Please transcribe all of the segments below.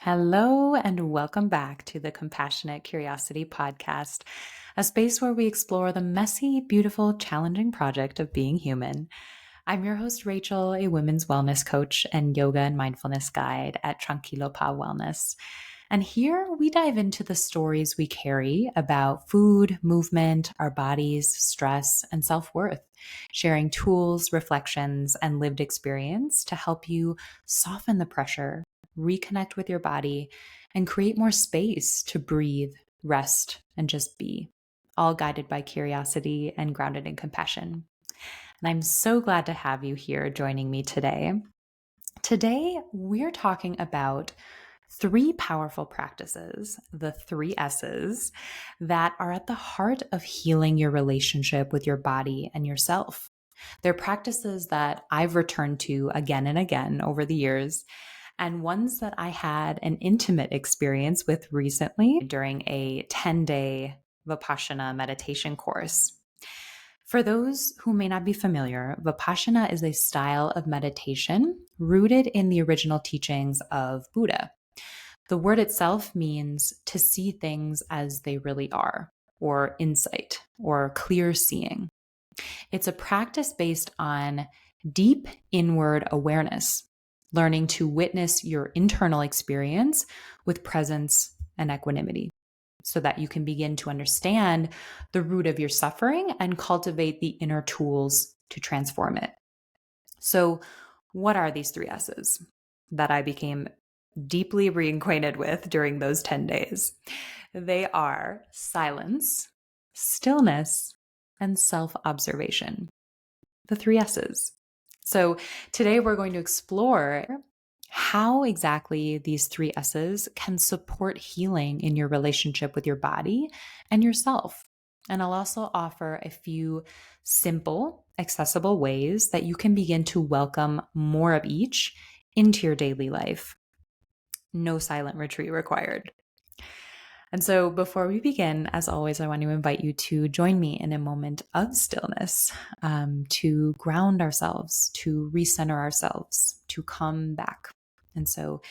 Hello, and welcome back to the Compassionate Curiosity Podcast, a space where we explore the messy, beautiful, challenging project of being human. I'm your host, Rachel, a women's wellness coach and yoga and mindfulness guide at Tranquilo Pa Wellness. And here we dive into the stories we carry about food, movement, our bodies, stress, and self worth, sharing tools, reflections, and lived experience to help you soften the pressure, reconnect with your body, and create more space to breathe, rest, and just be, all guided by curiosity and grounded in compassion. And I'm so glad to have you here joining me today. Today, we're talking about three powerful practices, the three S's, that are at the heart of healing your relationship with your body and yourself. They're practices that I've returned to again and again over the years, and ones that I had an intimate experience with recently during a 10-day Vipassana meditation course. For those who may not be familiar, Vipassana is a style of meditation rooted in the original teachings of Buddha. The word itself means to see things as they really are, or insight, or clear seeing. It's a practice based on deep inward awareness, learning to witness your internal experience with presence and equanimity so that you can begin to understand the root of your suffering and cultivate the inner tools to transform it. So, what are these three S's that I became deeply reacquainted with during those 10 days? They are silence, stillness, and self observation. The three S's. So today we're going to explore how exactly these three S's can support healing in your relationship with your body and yourself. And I'll also offer a few simple, accessible ways that you can begin to welcome more of each into your daily life. No silent retreat required. And so before we begin, as always, I want to invite you to join me in a moment of stillness, to ground ourselves, to recenter ourselves, to come back. And so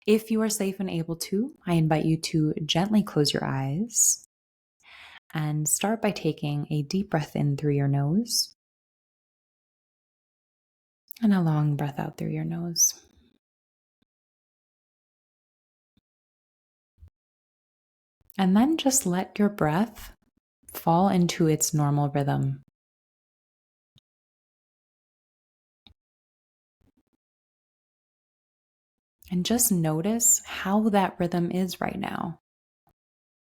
if you are safe and able to, I invite you to gently close your eyes and start by taking a deep breath in through your nose and a long breath out through your nose. And then just let your breath fall into its normal rhythm. And just notice how that rhythm is right now,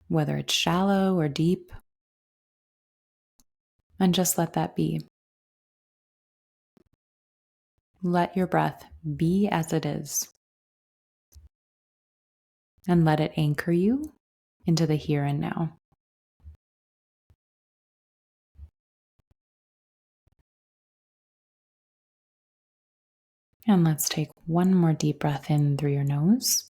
whether it's shallow or deep. And just let that be. Let your breath be as it is. And let it anchor you into the here and now. And let's take one more deep breath in through your nose.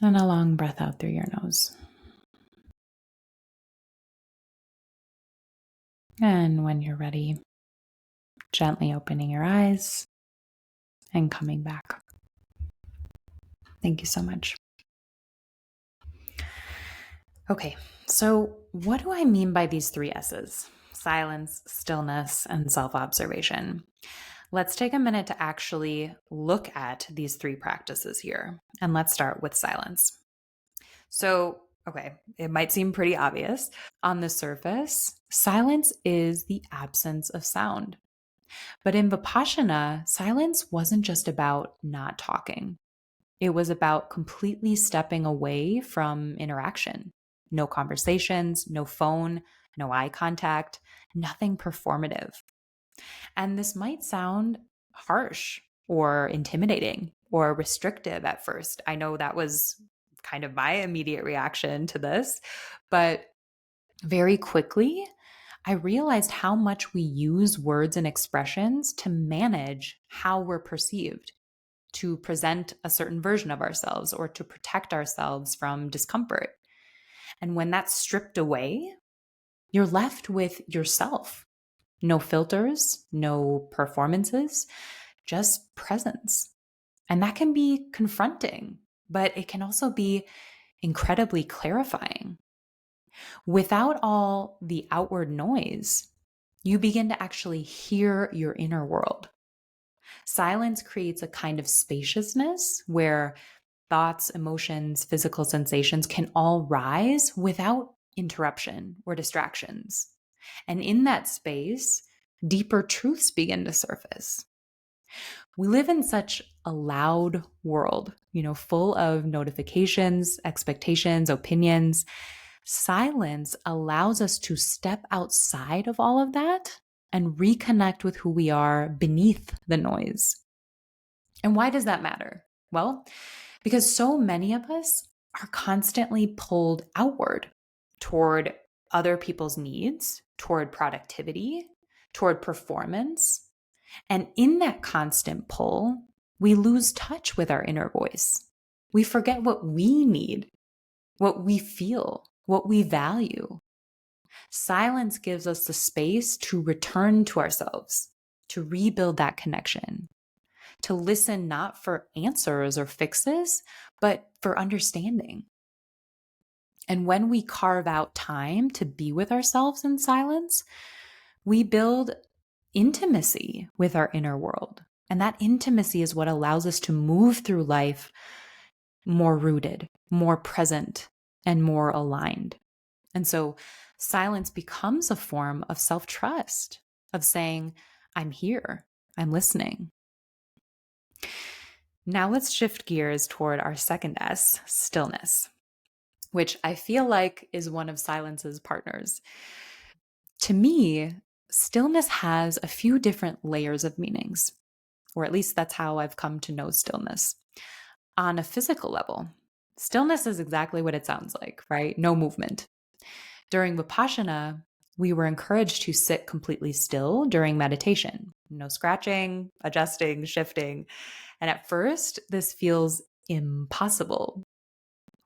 And a long breath out through your nose. And when you're ready, gently opening your eyes and coming back. Thank you so much. Okay, so what do I mean by these three S's? Silence, stillness, and self-observation. Let's take a minute to actually look at these three practices here. And let's start with silence. So, okay, it might seem pretty obvious. On the surface, silence is the absence of sound. But in Vipassana, silence wasn't just about not talking. It was about completely stepping away from interaction. No conversations, no phone, no eye contact, nothing performative. And this might sound harsh or intimidating or restrictive at first. I know that was kind of my immediate reaction to this, but very quickly, I realized how much we use words and expressions to manage how we're perceived, to present a certain version of ourselves, or to protect ourselves from discomfort. And when that's stripped away, you're left with yourself. No filters, no performances, just presence. And that can be confronting, but it can also be incredibly clarifying. Without all the outward noise, you begin to actually hear your inner world. Silence creates a kind of spaciousness where thoughts, emotions, physical sensations can all rise without interruption or distractions. And in that space, deeper truths begin to surface. We live in such a loud world, full of notifications, expectations, opinions. Silence allows us to step outside of all of that and reconnect with who we are beneath the noise. And why does that matter? Well, because so many of us are constantly pulled outward toward other people's needs, toward productivity, toward performance. And in that constant pull, we lose touch with our inner voice. We forget what we need, what we feel, what we value. Silence gives us the space to return to ourselves, to rebuild that connection, to listen not for answers or fixes, but for understanding. And when we carve out time to be with ourselves in silence, we build intimacy with our inner world. And that intimacy is what allows us to move through life more rooted, more present, and more aligned. And so silence becomes a form of self-trust, of saying, I'm here, I'm listening. Now let's shift gears toward our second S, stillness, which I feel like is one of silence's partners. To me, stillness has a few different layers of meanings, or at least that's how I've come to know stillness. On a physical level, stillness is exactly what it sounds like, right? No movement. During Vipassana, we were encouraged to sit completely still during meditation. No scratching, adjusting, shifting. And at first, this feels impossible.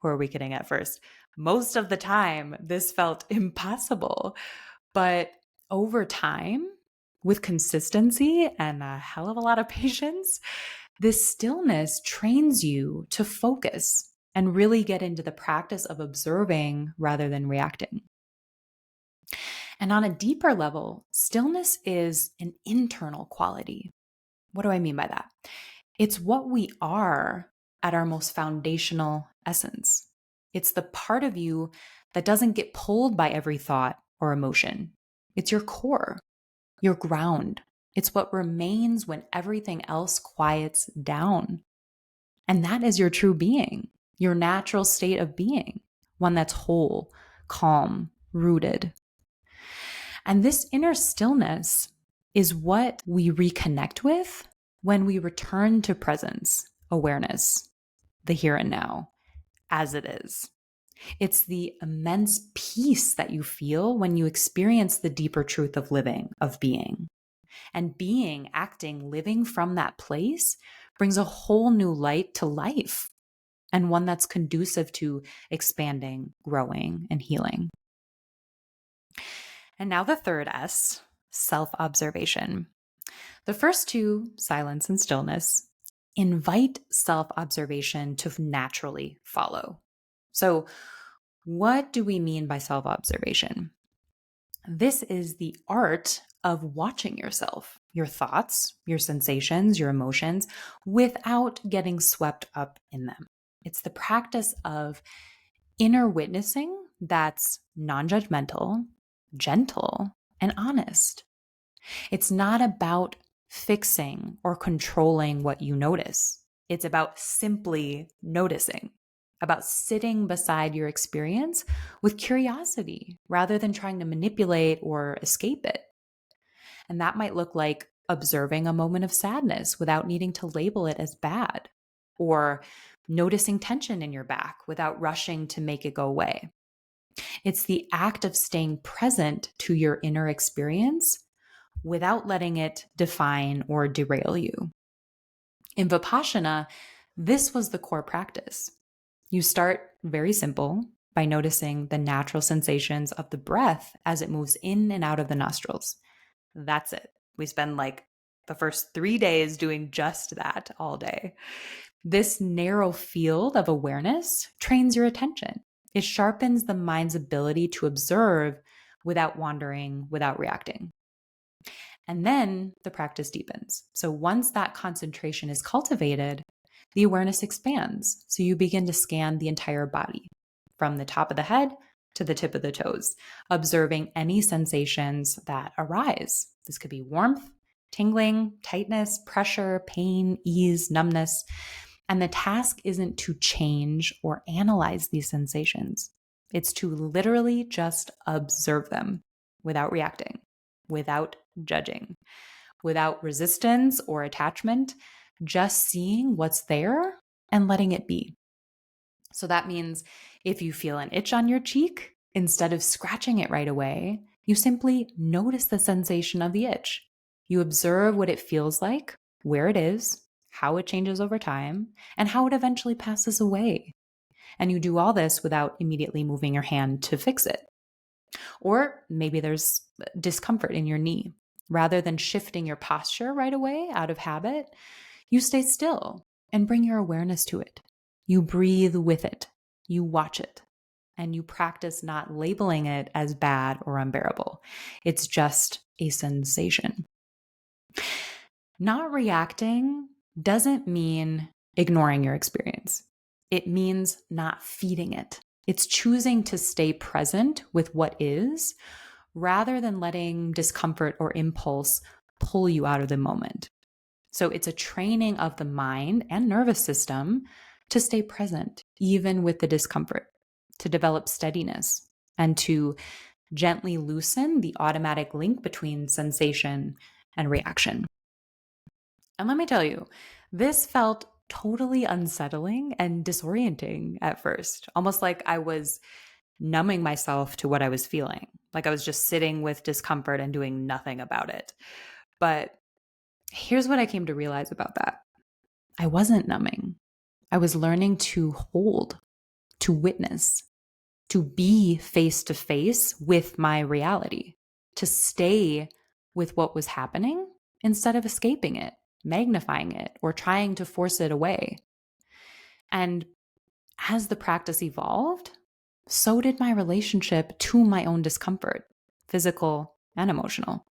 Who are we kidding at first? Most of the time, this felt impossible. But over time, with consistency and a hell of a lot of patience, this stillness trains you to focus and really get into the practice of observing rather than reacting. And on a deeper level, stillness is an internal quality. What do I mean by that? It's what we are at our most foundational essence. It's the part of you that doesn't get pulled by every thought or emotion. It's your core, your ground. It's what remains when everything else quiets down. And that is your true being, your natural state of being, one that's whole, calm, rooted. And this inner stillness is what we reconnect with when we return to presence, awareness, the here and now, as it is. It's the immense peace that you feel when you experience the deeper truth of living, of being. And being, acting, living from that place brings a whole new light to life, and one that's conducive to expanding, growing, and healing. And now the third S, self-observation. The first two, silence and stillness, invite self-observation to naturally follow. So, what do we mean by self-observation? This is the art of watching yourself, your thoughts, your sensations, your emotions, without getting swept up in them. It's the practice of inner witnessing that's non-judgmental, gentle, and honest. It's not about fixing or controlling what you notice. It's about simply noticing, about sitting beside your experience with curiosity rather than trying to manipulate or escape it. And that might look like observing a moment of sadness without needing to label it as bad, or noticing tension in your back without rushing to make it go away. It's the act of staying present to your inner experience without letting it define or derail you. In Vipassana, this was the core practice. You start very simple by noticing the natural sensations of the breath as it moves in and out of the nostrils. That's it. We spend like the first 3 days doing just that all day. This narrow field of awareness trains your attention. It sharpens the mind's ability to observe without wandering, without reacting. And then the practice deepens. So once that concentration is cultivated, the awareness expands. So you begin to scan the entire body from the top of the head to the tip of the toes, observing any sensations that arise. This could be warmth, tingling, tightness, pressure, pain, ease, numbness. And the task isn't to change or analyze these sensations. It's to literally just observe them without reacting, without judging, without resistance or attachment, just seeing what's there and letting it be. So that means if you feel an itch on your cheek, instead of scratching it right away, you simply notice the sensation of the itch. You observe what it feels like, where it is, how it changes over time, and how it eventually passes away. And you do all this without immediately moving your hand to fix it. Or maybe there's discomfort in your knee. Rather than shifting your posture right away out of habit, you stay still and bring your awareness to it. You breathe with it, you watch it, and you practice not labeling it as bad or unbearable. It's just a sensation. Not reacting doesn't mean ignoring your experience. It means not feeding it. It's choosing to stay present with what is rather than letting discomfort or impulse pull you out of the moment. So it's a training of the mind and nervous system to stay present, even with the discomfort, to develop steadiness, and to gently loosen the automatic link between sensation and reaction. And let me tell you, this felt totally unsettling and disorienting at first, almost like I was numbing myself to what I was feeling, like I was just sitting with discomfort and doing nothing about it. But here's what I came to realize about that. I wasn't numbing. I was learning to hold, to witness, to be face to face with my reality, to stay with what was happening instead of escaping it, magnifying it, or trying to force it away. And as the practice evolved, so did my relationship to my own discomfort, physical and emotional.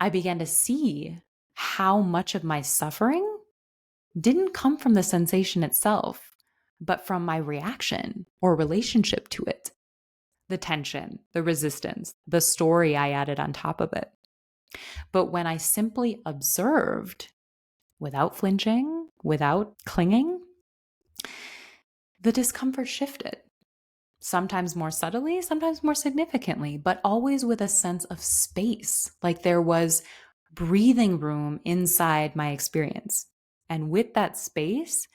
I began to see how much of my suffering didn't come from the sensation itself, but from my reaction or relationship to it. The tension, the resistance, the story I added on top of it. But when I simply observed without flinching, without clinging, the discomfort shifted. Sometimes more subtly, sometimes more significantly, but always with a sense of space, like there was breathing room inside my experience. And with that space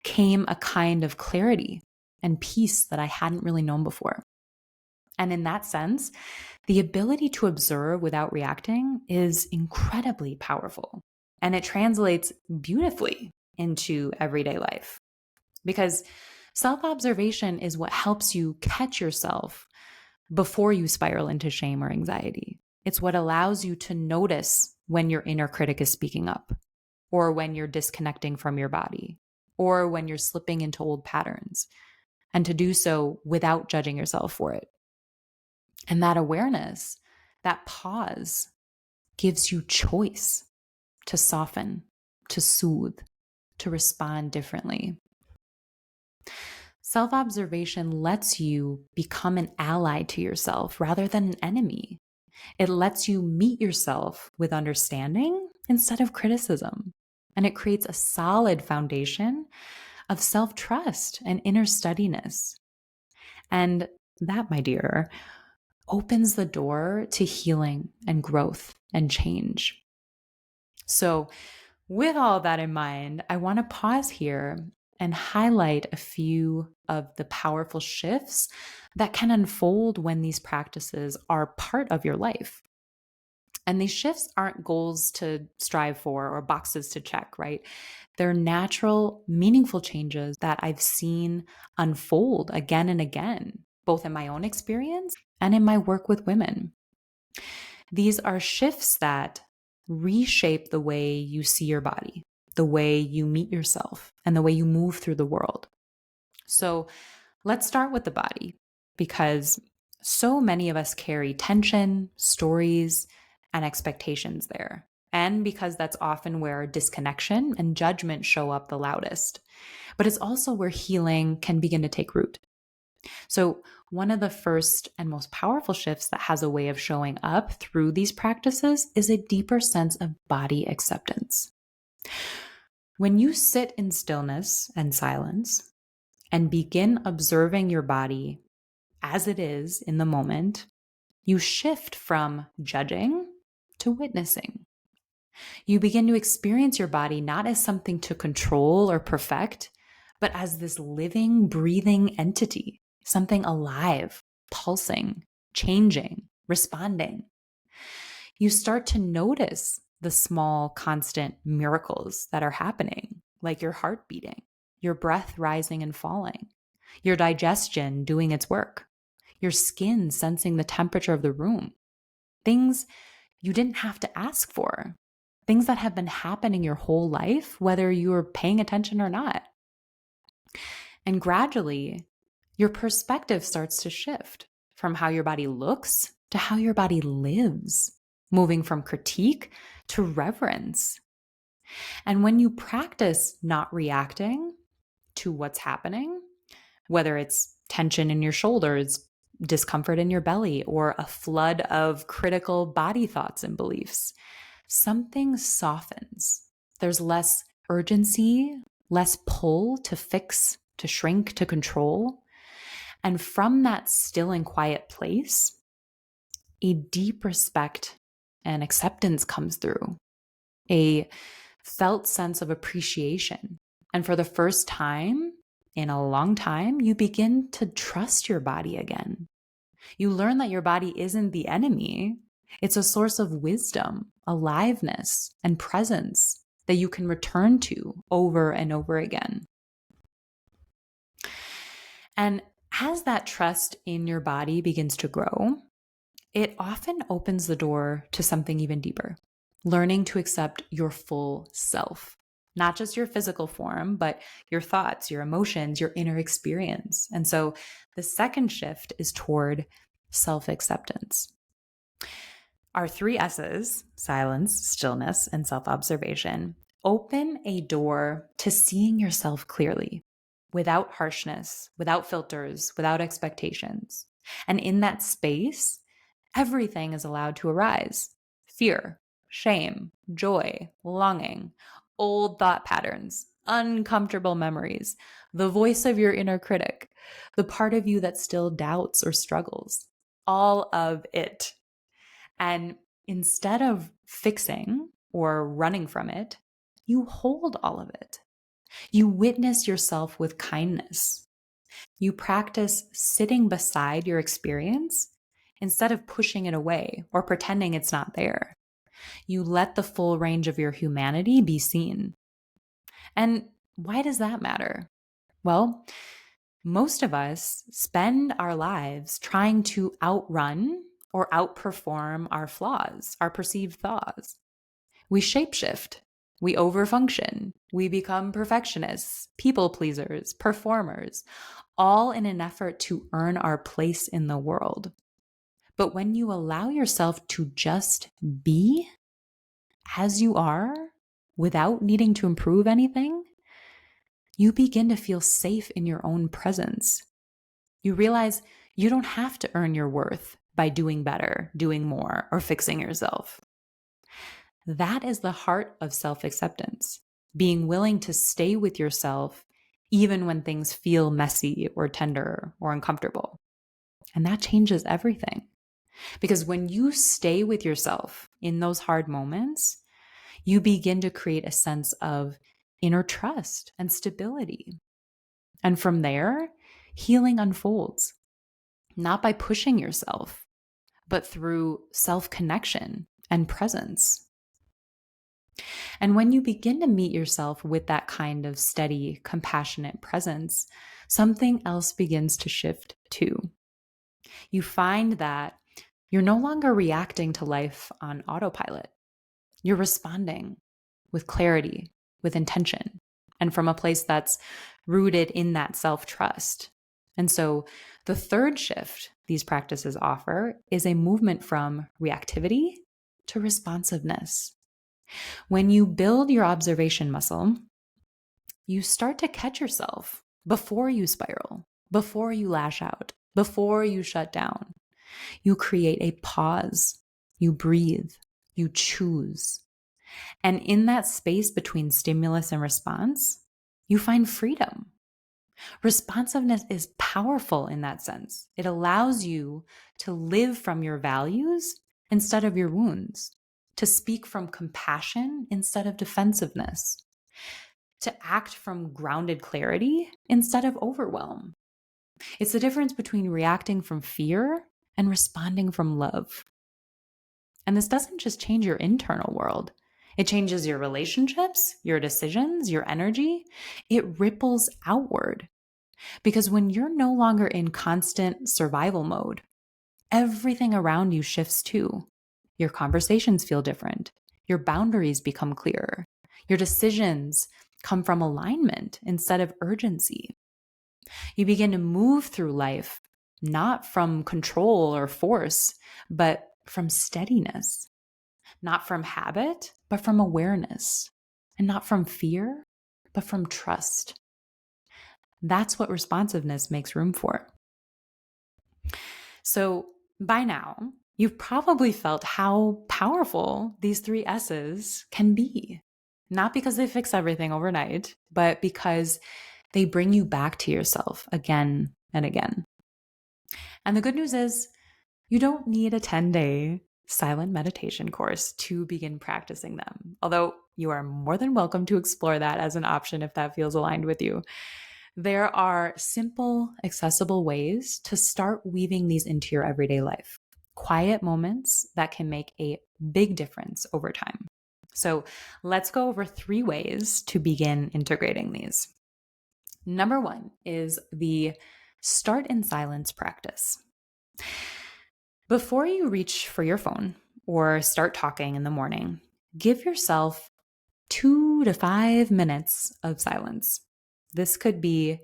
came a kind of clarity and peace that I hadn't really known before. And in that sense, the ability to observe without reacting is incredibly powerful. And it translates beautifully into everyday life. Because self-observation is what helps you catch yourself before you spiral into shame or anxiety. It's what allows you to notice when your inner critic is speaking up, or when you're disconnecting from your body, or when you're slipping into old patterns, and to do so without judging yourself for it. And that awareness, that pause, gives you choice to soften, to soothe, to respond differently. Self-observation lets you become an ally to yourself rather than an enemy. It lets you meet yourself with understanding instead of criticism. And it creates a solid foundation of self-trust and inner steadiness. And that, my dear, opens the door to healing and growth and change. So, with all of that in mind, I want to pause here and highlight a few of the powerful shifts that can unfold when these practices are part of your life. And these shifts aren't goals to strive for or boxes to check, right? They're natural, meaningful changes that I've seen unfold again and again, both in my own experience and in my work with women. These are shifts that reshape the way you see your body, the way you meet yourself, and the way you move through the world. So let's start with the body, because so many of us carry tension, stories, and expectations there. And because that's often where disconnection and judgment show up the loudest. But it's also where healing can begin to take root. So, one of the first and most powerful shifts that has a way of showing up through these practices is a deeper sense of body acceptance. When you sit in stillness and silence and begin observing your body as it is in the moment, you shift from judging to witnessing. You begin to experience your body not as something to control or perfect, but as this living, breathing entity, something alive, pulsing, changing, responding. You start to notice the small, constant miracles that are happening, like your heart beating, your breath rising and falling, your digestion doing its work, your skin sensing the temperature of the room, things you didn't have to ask for, things that have been happening your whole life, whether you're paying attention or not. And gradually, your perspective starts to shift from how your body looks to how your body lives, moving from critique to reverence. And when you practice not reacting to what's happening, whether it's tension in your shoulders, discomfort in your belly, or a flood of critical body thoughts and beliefs, something softens. There's less urgency, less pull to fix, to shrink, to control. And from that still and quiet place, a deep respect and acceptance comes through, a felt sense of appreciation. And for the first time in a long time, you begin to trust your body again. You learn that your body isn't the enemy. It's a source of wisdom, aliveness, and presence that you can return to over and over again. And as that trust in your body begins to grow, it often opens the door to something even deeper, learning to accept your full self, not just your physical form, but your thoughts, your emotions, your inner experience. And so the second shift is toward self-acceptance. Our three S's, silence, stillness, and self-observation, open a door to seeing yourself clearly, without harshness, without filters, without expectations. And in that space, everything is allowed to arise: fear, shame, joy, longing, old thought patterns, uncomfortable memories, the voice of your inner critic, the part of you that still doubts or struggles, all of it. And instead of fixing or running from it, you hold all of it. You witness yourself with kindness. You practice sitting beside your experience instead of pushing it away or pretending it's not there. You let the full range of your humanity be seen. And why does that matter? Well, most of us spend our lives trying to outrun or outperform our flaws, our perceived flaws. We shapeshift, we overfunction, we become perfectionists, people pleasers, performers, all in an effort to earn our place in the world. But when you allow yourself to just be as you are without needing to improve anything, you begin to feel safe in your own presence. You realize you don't have to earn your worth by doing better, doing more, or fixing yourself. That is the heart of self-acceptance, being willing to stay with yourself even when things feel messy or tender or uncomfortable. And that changes everything. Because when you stay with yourself in those hard moments, you begin to create a sense of inner trust and stability. And from there, healing unfolds, not by pushing yourself, but through self-connection and presence. And when you begin to meet yourself with that kind of steady, compassionate presence, something else begins to shift too. You find that you're no longer reacting to life on autopilot. You're responding with clarity, with intention, and from a place that's rooted in that self-trust. And so the third shift these practices offer is a movement from reactivity to responsiveness. When you build your observation muscle, you start to catch yourself before you spiral, before you lash out, before you shut down. You create a pause, you breathe, you choose. And in that space between stimulus and response, you find freedom. Responsiveness is powerful in that sense. It allows you to live from your values instead of your wounds, to speak from compassion instead of defensiveness, to act from grounded clarity instead of overwhelm. It's the difference between reacting from fear and responding from love. And this doesn't just change your internal world. It changes your relationships, your decisions, your energy. It ripples outward. Because when you're no longer in constant survival mode, everything around you shifts too. Your conversations feel different. Your boundaries become clearer. Your decisions come from alignment instead of urgency. You begin to move through life, not from control or force, but from steadiness, not from habit, but from awareness, and not from fear, but from trust. That's what responsiveness makes room for. So by now, you've probably felt how powerful these three S's can be. Not because they fix everything overnight, but because they bring you back to yourself again and again. And the good news is, you don't need a 10-day silent meditation course to begin practicing them, although you are more than welcome to explore that as an option if that feels aligned with you. There are simple, accessible ways to start weaving these into your everyday life. Quiet moments that can make a big difference over time. So let's go over 3 ways to begin integrating these. Number 1 is the start in silence practice. Before you reach for your phone or start talking in the morning, give yourself 2 to 5 minutes of silence. This could be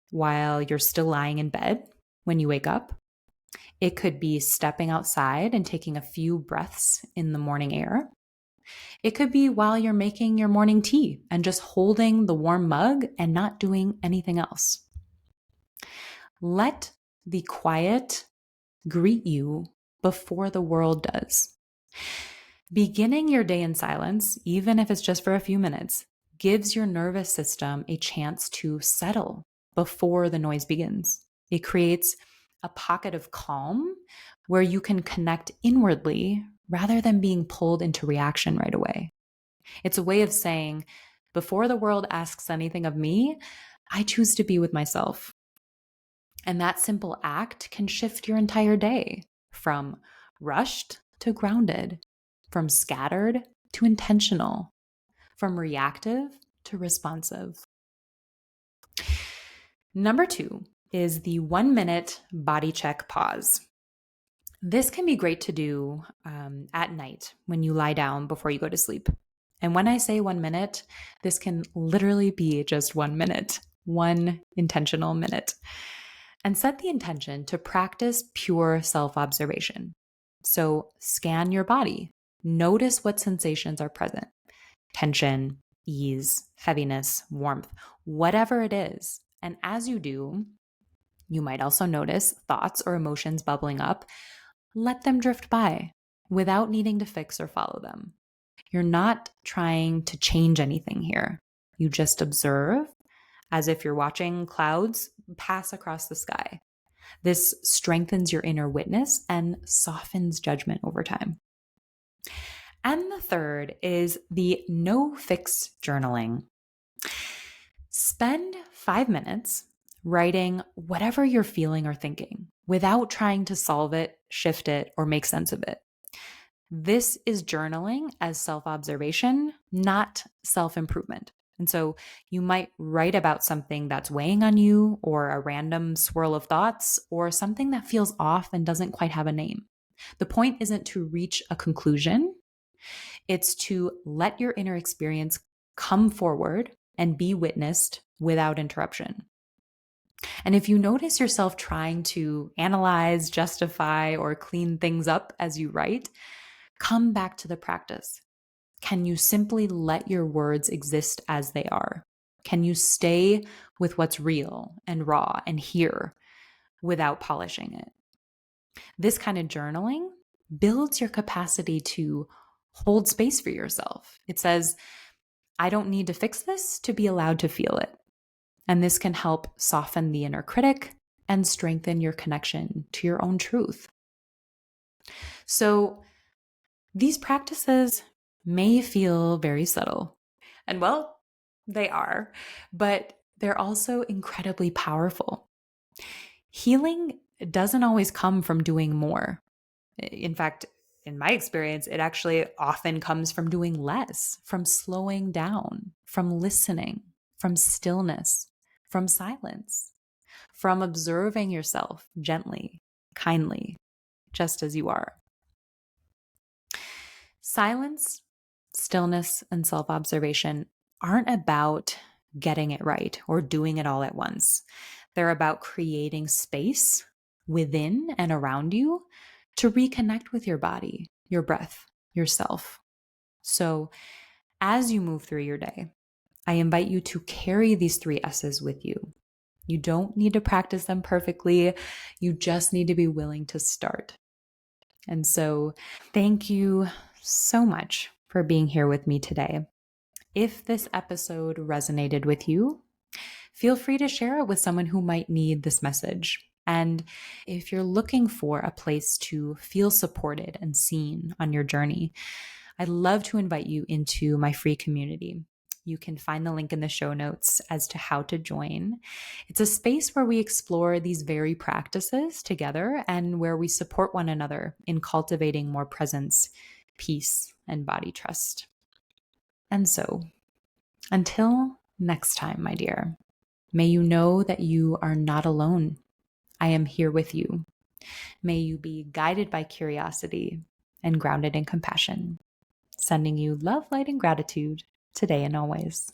while you're still lying in bed when you wake up. It could be stepping outside and taking a few breaths in the morning air. It could be while you're making your morning tea and just holding the warm mug and not doing anything else. Let the quiet greet you before the world does. Beginning your day in silence, even if it's just for a few minutes, gives your nervous system a chance to settle before the noise begins. It creates a pocket of calm where you can connect inwardly rather than being pulled into reaction right away. It's a way of saying, before the world asks anything of me, I choose to be with myself. And that simple act can shift your entire day from rushed to grounded, from scattered to intentional, from reactive to responsive. Number 2 is the 1-minute body check pause. This can be great to do at night when you lie down before you go to sleep. And when I say 1 minute, this can literally be just 1 minute, one intentional minute. And set the intention to practice pure self-observation. So scan your body. Notice what sensations are present. Tension, ease, heaviness, warmth, whatever it is. And as you do, you might also notice thoughts or emotions bubbling up. Let them drift by without needing to fix or follow them. You're not trying to change anything here. You just observe as if you're watching clouds pass across the sky. This strengthens your inner witness and softens judgment over time. And the third is the no fix journaling. Spend 5 minutes writing whatever you're feeling or thinking without trying to solve it, shift it, or make sense of it. This is journaling as self-observation, not self-improvement. And so you might write about something that's weighing on you, or a random swirl of thoughts, or something that feels off and doesn't quite have a name. The point isn't to reach a conclusion. It's to let your inner experience come forward and be witnessed without interruption. And if you notice yourself trying to analyze, justify, or clean things up as you write, come back to the practice. Can you simply let your words exist as they are? Can you stay with what's real and raw and here without polishing it? This kind of journaling builds your capacity to hold space for yourself. It says, I don't need to fix this to be allowed to feel it. And this can help soften the inner critic and strengthen your connection to your own truth. So these practices may feel very subtle. And well, they are, but they're also incredibly powerful. Healing doesn't always come from doing more. In fact, in my experience, it actually often comes from doing less, from slowing down, from listening, from stillness, from silence, from observing yourself gently, kindly, just as you are. Silence, stillness, and self observation aren't about getting it right or doing it all at once. They're about creating space within and around you to reconnect with your body, your breath, yourself. So, as you move through your day, I invite you to carry these 3 S's with you. You don't need to practice them perfectly. You just need to be willing to start. And so, thank you so much for being here with me today. If this episode resonated with you, feel free to share it with someone who might need this message. And if you're looking for a place to feel supported and seen on your journey, I'd love to invite you into my free community. You can find the link in the show notes as to how to join. It's a space where we explore these very practices together and where we support one another in cultivating more presence, peace, and body trust. And so, until next time, my dear, may you know that you are not alone. I am here with you. May you be guided by curiosity and grounded in compassion. Sending you love, light, and gratitude today and always.